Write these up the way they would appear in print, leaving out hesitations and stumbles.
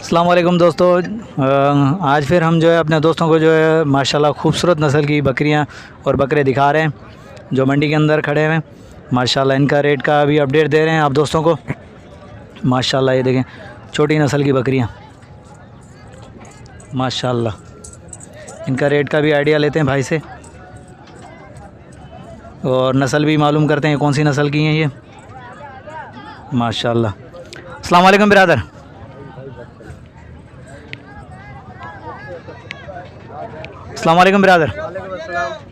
अस्सलाम वालेकुम दोस्तों। आज फिर हम जो है अपने दोस्तों को जो है माशाल्लाह खूबसूरत नस्ल की बकरियां और बकरे दिखा रहे हैं जो मंडी के अंदर खड़े हैं। माशाल्लाह इनका रेट का भी अपडेट दे रहे हैं आप दोस्तों को। माशाल्लाह ये देखें छोटी नस्ल की बकरियां, माशाल्लाह इनका रेट का भी आइडिया लेते हैं भाई से और नस्ल भी मालूम करते हैं कौन सी नस्ल की हैं ये। माशाल्लाह। अस्सलाम वालेकुम बिरादर। अस्सलाम वालेकुम बिरादर।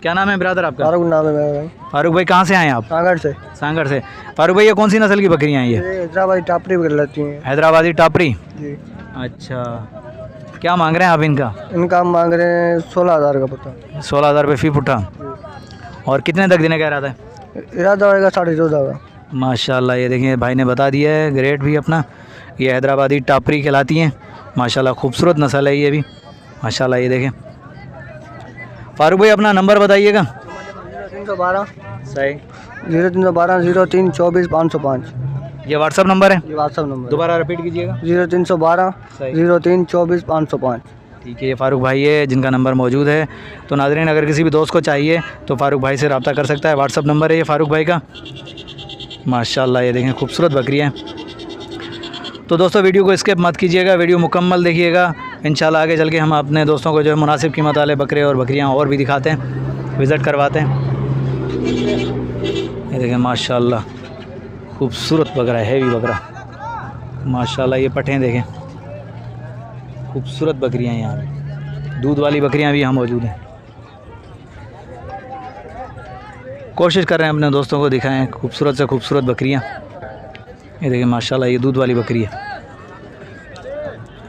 क्या नाम है बिरादर आपका? फारूक नाम है मेरा भाई। फारूक भाई कहाँ से आए आप? सागर से। सांगड़ से। फारूक भाई ये कौन सी नस्ल की बकरियां हैं ये? हैदराबादी टापरी कर लेती हैं। हैदराबादी टापरी। जी। अच्छा, क्या मांग रहे हैं आप इनका? इनका हम मांग रहे हैं 16,000 का पता। 16,000 रुपये फी पुट्ठा। और कितने तक देने का इरादा है? इरादा होगा 14,500 का। माशाल्लाह ये देखिए भाई ने बता दिया है ग्रेट भी अपना। ये हैदराबादी टापरी कहलाती हैं। माशाल्लाह खूबसूरत नस्ल है ये भी। माशाल्लाह ये देखें। फारूक भाई अपना नंबर बताइएगा। 0312 सही। 0312 03 24 505। ये व्हाट्सअप नंबर है? ये व्हाट्सअप नंबर। दोबारा रिपीट कीजिएगा। 0312 सही। 03 24 505। ठीक है, ये फ़ारूक भाई है जिनका नंबर मौजूद है। तो नाज़रीन अगर किसी भी दोस्त को चाहिए तो फ़ारूक भाई से रब्ता कर सकता है। व्हाट्सअप नंबर है ये फ़ारूक भाई का। माशाल्लाह ये देखें खूबसूरत बकरियाँ हैं। तो दोस्तों वीडियो को स्किप मत कीजिएगा, वीडियो मुकम्मल देखिएगा। इंशाल्लाह आगे चल के हम अपने दोस्तों को जो है मुनासिब कीमत वाले बकरे और बकरियाँ और भी दिखाते हैं, विज़िट करवाते हैं। ये देखें माशाल्लाह खूबसूरत बकरा है, हैवी बकरा। माशाल्लाह ये पठें देखें, खूबसूरत बकरियां यहाँ पे। दूध वाली बकरियां भी यहाँ मौजूद हैं। कोशिश कर रहे हैं अपने दोस्तों को दिखाएं खूबसूरत से खूबसूरत बकरियां। ये देखिए माशाल्लाह ये दूध वाली बकरी है।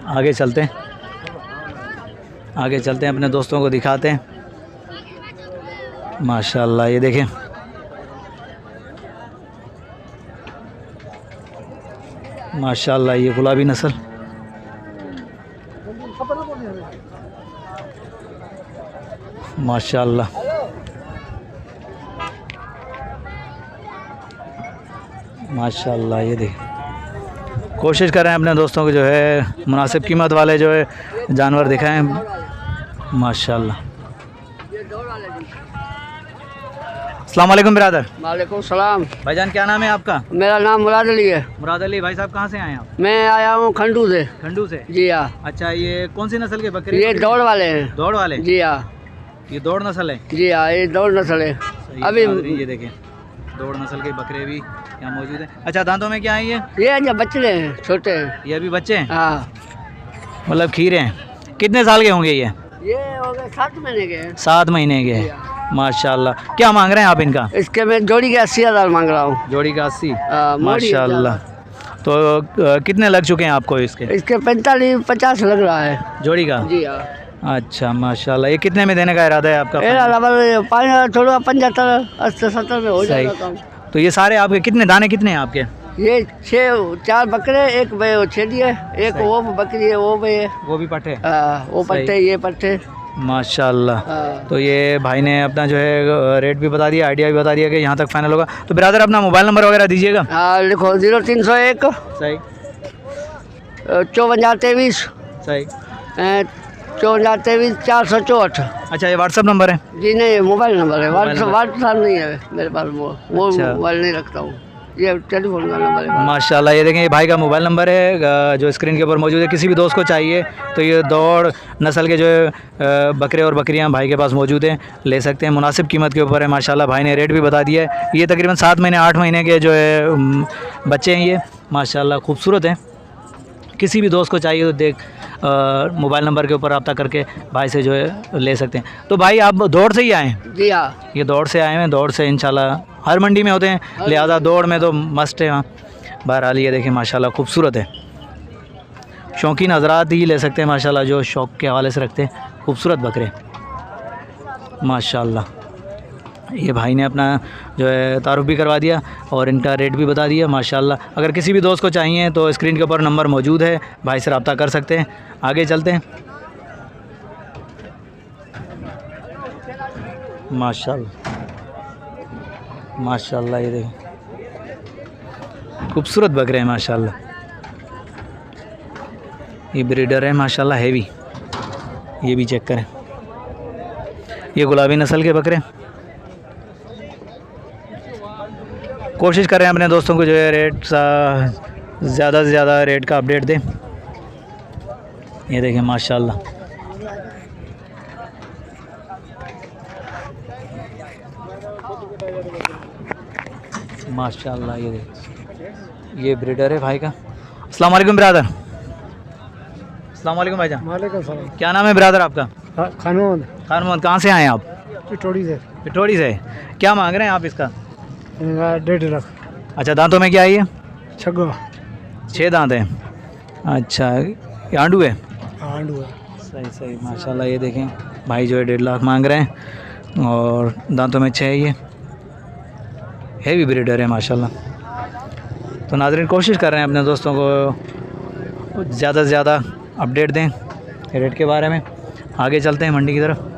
आगे चलते हैं, आगे चलते हैं अपने दोस्तों को दिखाते हैं। माशाल्लाह ये देखें माशाल्लाह ये गुलाबी नस्ल। माशाल्लाह माशाल्लाह ये देख कोशिश कर रहे हैं अपने दोस्तों को जो है मुनासिब कीमत वाले जो है जानवर दिखाएं। माशाल्लाह। अस्सलाम वालेकुम बिरादर। वालेकुम सलाम। भाईजान क्या नाम है आपका? मेरा नाम मुराद अली है। मुराद अली। भाई साहब कहाँ से आए हैं आप? मैं आया हूँ खंडू से। खंडू से? जी हाँ। अच्छा, ये कौन सी नस्ल के बकरे? ये दौड़ वाले हैं। दौड़ वाले? जी हाँ। ये दौड़ नस्ल है? जी हाँ, ये दौड़ नस्ल है। अभी ये देखें दौड़ नस्ल के बकरे भी यहाँ मौजूद हैं। अच्छा, दांतों में क्या है ये जब बच्चे हैं, छोटे हैं। ये अभी बच्चे हैं? हाँ, मतलब खीरे हैं। कितने साल के होंगे ये? हो गए 7 महीने के। 7 महीने के। माशाल्लाह। क्या मांग रहे हैं आप इनका? इसके मैं जोड़ी के 80,000 मांग रहा हूँ। जोड़ी का 80? मोड़ी माशाल्लाह। तो कितने लग चुके हैं आपको इसके? इसके 45-50 लग रहा है जोड़ी का? जी हाँ। अच्छा माशाल्लाह। ये कितने में देने का इरादा है आपका? थोड़ा 75 80 70 में हो जाएगा काम। तो ये सारे आपके कितने दाने कितने हैं आपके? ये 4 बकरे, एक छेदी है, एक वो बकरी है, वो भी है, वो भी पट्टे? वो पट्टे, ये पट्टे। माशाल्लाह। तो ये भाई ने अपना जो है रेट भी बता दिया, आइडिया भी बता दिया कि यहाँ तक फाइनल होगा। तो बिरादर अपना मोबाइल नंबर वगैरह दीजिएगा। हाँ लिखो 0301 सही 5423 सही 5423 464। अच्छा, ये व्हाट्सअप नंबर है? जी नहीं, मोबाइल नंबर है। व्हाट्सअप नहीं है मेरे पास, वो मोबाइल नहीं रखता हूँ, ये टेलीफोन का नंबर है। माशाल्लाह ये देखें ये भाई का मोबाइल नंबर है जो स्क्रीन के ऊपर मौजूद है। किसी भी दोस्त को चाहिए तो ये दौड़ नस्ल के जो है बकरे और बकरियां भाई के पास मौजूद हैं, ले सकते हैं। मुनासिब कीमत के ऊपर है। माशाल्लाह भाई ने रेट भी बता दिया है। ये तकरीबन 7 महीने 8 महीने के जो है बच्चे हैं ये। माशाल्लाह खूबसूरत हैं। किसी भी दोस्त को चाहिए तो मोबाइल नंबर के ऊपर रब्ता करके भाई से जो है ले सकते हैं। तो भाई आप दौड़ से ही आए हैं? जी हाँ। ये दौड़ से आए हैं। दौड़ से इंशाल्लाह हर मंडी में होते हैं, लिहाजा दौड़ में तो मस्ट है वहाँ। बहरहाल ये देखें माशाल्लाह खूबसूरत है। शौकीन हजरात ही ले सकते हैं माशाल्लाह, जो शौक़ के हवाले से रखते हैं। खूबसूरत बकरे माशाल्लाह। ये भाई ने अपना जो है तारुफ भी करवा दिया और इनका रेट भी बता दिया माशाल्लाह। अगर किसी भी दोस्त को चाहिए तो स्क्रीन के ऊपर नंबर मौजूद है, भाई से रब्ता कर सकते हैं। आगे चलते हैं। माशाल्लाह माशाल्लाह ये देखें खूबसूरत बकरे हैं माशाल्लाह। ये ब्रीडर है माशाल्लाह हैवी, ये भी चेक करें। ये गुलाबी नस्ल के बकरे। कोशिश कर रहे हैं अपने दोस्तों को जो है रेट ज़्यादा से ज़्यादा रेट का अपडेट दें। ये देखें माशाल्लाह, माशाल्लाह। ये देखें, ये ब्रीडर है भाई का। अस्सलाम वालेकुम ब्रदर। अस्सलाम वालेकुम भाईजान। वालेकुम सलाम। क्या नाम है ब्रदर आपका? खान मोहम्मद। खान मोहम्मद। कहाँ से आए हैं आप? पिटोड़ी से। पिठोड़ी से। क्या मांग रहे हैं आप इसका? 1.5 लाख। अच्छा, दांतों में क्या है ये? छगो 6 दांत हैं। अच्छा, ये आंडू है? आंडू है। सही सही माशाल्लाह। ये देखें भाई जो है 1.5 लाख मांग रहे हैं और दांतों में 6 है। ये हैवी ब्रीडर है माशाल्लाह। तो नाज़रीन कोशिश कर रहे हैं अपने दोस्तों को ज़्यादा से ज़्यादा अपडेट दें रेट के बारे में। आगे चलते हैं मंडी की तरफ।